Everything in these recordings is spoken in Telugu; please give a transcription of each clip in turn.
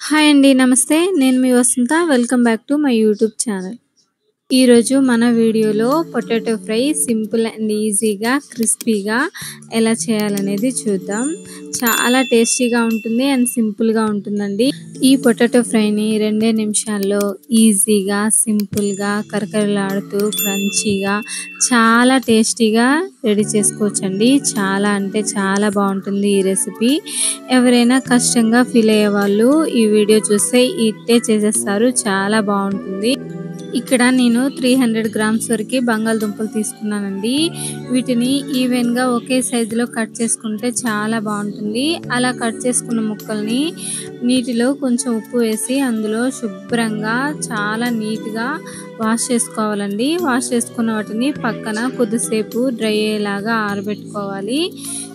హాయ్ అండి. నమస్తే. నేను మీ Vasantha. Welcome back to my YouTube channel. ఈరోజు మన వీడియోలో పొటాటో ఫ్రై సింపుల్ అండ్ ఈజీగా క్రిస్పీగా ఎలా చేయాలనేది చూద్దాం. చాలా టేస్టీగా ఉంటుంది అండ్ సింపుల్గా ఉంటుందండి. ఈ పొటాటో ఫ్రైని 2 నిమిషాల్లో ఈజీగా సింపుల్గా కరకరలాడుతూ క్రంచీగా చాలా టేస్టీగా రెడీ చేసుకోవచ్చండి. చాలా అంటే చాలా బాగుంటుంది ఈ రెసిపీ. ఎవరైనా కష్టంగా ఫీల్ అయ్యే వాళ్ళు ఈ వీడియో చూస్తే ఇట్టే చేసేస్తారు. చాలా బాగుంటుంది. ఇక్కడ నేను 300 గ్రామ్స్ వరకు బంగాళదుంపలు తీసుకున్నానండి. వీటిని ఈవెన్గా ఒకే సైజులో కట్ చేసుకుంటే చాలా బాగుంటుంది. అలా కట్ చేసుకున్న ముక్కల్ని నీటిలో కొంచెం ఉప్పు వేసి అందులో శుభ్రంగా చాలా నీట్గా వాష్ చేసుకోవాలండి. వాష్ చేసుకున్న వాటిని పక్కన కొద్దిసేపు డ్రై అయ్యేలాగా ఆరబెట్టుకోవాలి.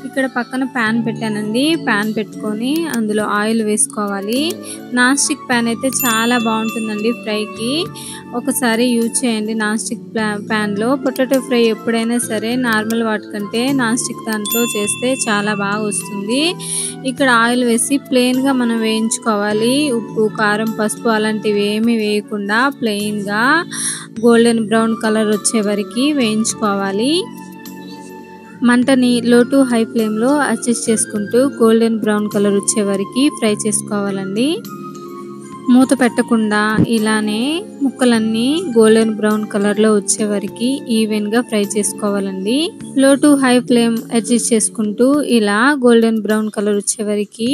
ఇక్కడ పక్కన ప్యాన్ పెట్టానండి. ప్యాన్ పెట్టుకొని అందులో ఆయిల్ వేసుకోవాలి. నాన్ స్టిక్ ప్యాన్ అయితే చాలా బాగుంటుందండి ఫ్రైకి. ఒకసారి యూజ్ చేయండి నాన్ స్టిక్ ప్యాన్లో. పొటాటో ఫ్రై ఎప్పుడైనా సరే నార్మల్ వాటికంటే నాన్ స్టిక్ దాంట్లో చేస్తే చాలా బాగా వస్తుంది. ఇక్కడ ఆయిల్ వేసి ప్లెయిన్గా మనం వేయించుకోవాలి. ఉప్పు, కారం, పసుపు అలాంటివి ఏమీ వేయకుండా ప్లెయిన్గా గోల్డెన్ బ్రౌన్ కలర్ వచ్చే వరకు వేయించుకోవాలి. మంటని లో టు హై ఫ్లేమ్లో అడ్జస్ట్ చేసుకుంటూ గోల్డెన్ బ్రౌన్ కలర్ వచ్చే వరకు ఫ్రై చేసుకోవాలండి. మూత పెట్టకుండా ఇలానే ముక్కలన్నీ గోల్డెన్ బ్రౌన్ కలర్లో వచ్చే వరకు ఈవెన్గా ఫ్రై చేసుకోవాలండి. లో టు హై ఫ్లేమ్ అడ్జస్ట్ చేసుకుంటూ ఇలా గోల్డెన్ బ్రౌన్ కలర్ వచ్చే వరకు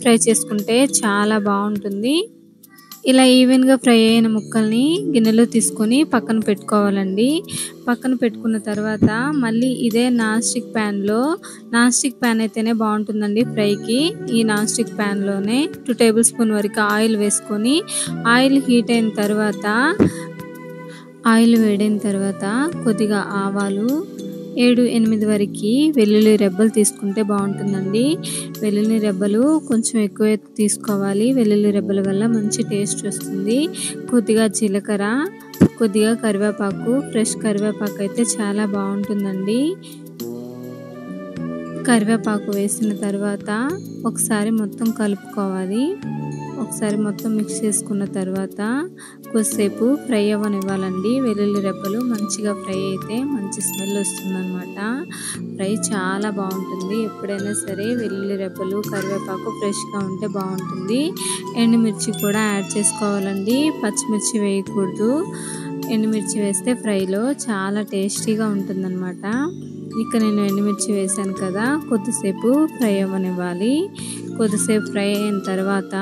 ఫ్రై చేసుకుంటే చాలా బాగుంటుంది. ఇలా ఈవెన్గా ఫ్రై అయిన ముక్కల్ని గిన్నెలో తీసుకొని పక్కన పెట్టుకోవాలండి. పక్కన పెట్టుకున్న తర్వాత మళ్ళీ ఇదే నాన్ స్టిక్ ప్యాన్లో, నాన్ స్టిక్ ప్యాన్ అయితేనే బాగుంటుందండి ఫ్రైకి. ఈ నాన్ స్టిక్ ప్యాన్లోనే 2 టేబుల్ స్పూన్ వరకు ఆయిల్ వేసుకొని ఆయిల్ హీట్ అయిన తర్వాత, ఆయిల్ వేడైన తర్వాత కొద్దిగా ఆవాలు, 7-8 వరకు వెల్లుల్లి రెబ్బలు తీసుకుంటే బాగుంటుందండి. వెల్లుల్లి రెబ్బలు కొంచెం ఎక్కువ తీసుకోవాలి. వెల్లుల్లి రెబ్బల వల్ల మంచి టేస్ట్ వస్తుంది. కొద్దిగా జీలకర్ర, కొద్దిగా కరివేపాకు, ఫ్రెష్ కరివేపాకు అయితే చాలా బాగుంటుందండి. కరివేపాకు వేసిన తర్వాత ఒకసారి మొత్తం కలుపుకోవాలి. ఒకసారి మొత్తం మిక్స్ చేసుకున్న తర్వాత కొద్దిసేపు ఫ్రై అవ్వనివ్వాలండి. వెల్లుల్లి రెబ్బలు మంచిగా ఫ్రై అయితే మంచి స్మెల్ వస్తుందన్నమాట. ఫ్రై చాలా బాగుంటుంది. ఎప్పుడైనా సరే వెల్లుల్లి రెబ్బలు, కరివేపాకు ఫ్రెష్గా ఉంటే బాగుంటుంది. ఎండుమిర్చి కూడా యాడ్ చేసుకోవాలండి. పచ్చిమిర్చి వేయకూడదు. ఎండుమిర్చి వేస్తే ఫ్రైలో చాలా టేస్టీగా ఉంటుందన్నమాట. ఇక నేను ఎండుమిర్చి వేసాను కదా, కొద్దిసేపు ఫ్రై అవ్వనివ్వాలి. కొద్దిసేపు ఫ్రై అయిన తర్వాత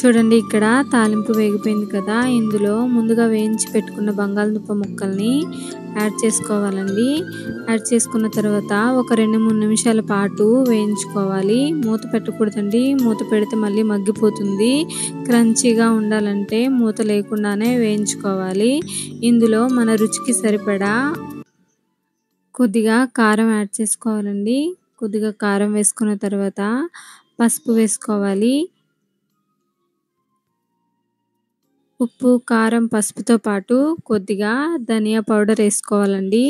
చూడండి, ఇక్కడ తాలింపు వేగిపోయింది కదా, ఇందులో ముందుగా వేయించి పెట్టుకున్న బంగాళదుంప ముక్కల్ని యాడ్ చేసుకోవాలండి. యాడ్ చేసుకున్న తర్వాత ఒక 2-3 నిమిషాల పాటు వేయించుకోవాలి. మూత పెట్టకూడదండి. మూత పెడితే మళ్ళీ మగ్గిపోతుంది. క్రంచీగా ఉండాలంటే మూత లేకుండానే వేయించుకోవాలి. ఇందులో మన రుచికి సరిపడా కొద్దిగా కారం యాడ్ చేసుకోవాలండి. కొద్దిగా కారం వేసుకున్న తర్వాత పసుపు వేసుకోవాలి. ఉప్పు, కారం, పసుపుతో పాటు కొద్దిగా ధనియా పౌడర్ వేసుకోవాలండి.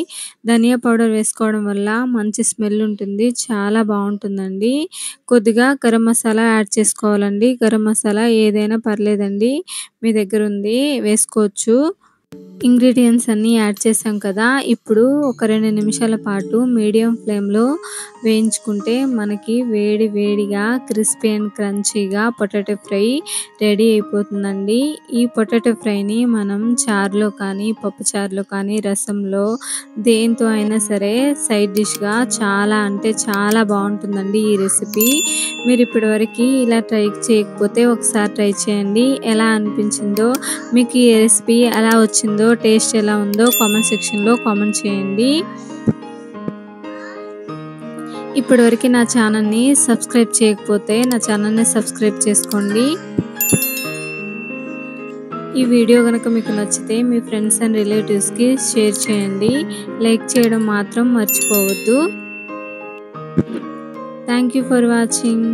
ధనియా పౌడర్ వేసుకోవడం వల్ల మంచి స్మెల్ ఉంటుంది. చాలా బాగుంటుందండి. కొద్దిగా గరం మసాలా యాడ్ చేసుకోవాలండి. గరం మసాలా ఏదైనా పర్లేదండి, మీ దగ్గర ఉంది వేసుకోవచ్చు. ఇంగ్రీడియంట్స్ అన్నీ యాడ్ చేసాం కదా, ఇప్పుడు ఒక 2 నిమిషాల పాటు మీడియం ఫ్లేమ్లో వేయించుకుంటే మనకి వేడి వేడిగా క్రిస్పీ అండ్ క్రంచీగా పొటాటో ఫ్రై రెడీ అయిపోతుందండి. ఈ పొటాటో ఫ్రైని మనం చారులో కానీ, పప్పు చారులో కానీ, రసంలో దేంతో అయినా సరే సైడ్ డిష్గా చాలా అంటే చాలా బాగుంటుందండి ఈ రెసిపీ. మీరు ఇప్పటివరకు ఇలా ట్రై చేయకపోతే ఒకసారి ట్రై చేయండి. ఎలా అనిపించిందో, మీకు ఈ రెసిపీ ఎలా వచ్చిందో, టేస్ట్ ఎలా ఉందో కామెంట్ సెక్షన్లో కామెంట్ చేయండి. ఇప్పటివరకు నా ఛానల్ని సబ్స్క్రైబ్ చేయకపోతే నా ఛానల్ని సబ్స్క్రైబ్ చేసుకోండి. ఈ వీడియో కనుక మీకు నచ్చితే మీ ఫ్రెండ్స్ అండ్ రిలేటివ్స్కి షేర్ చేయండి. లైక్ చేయడం మాత్రం మర్చిపోవద్దు. Thank you for watching.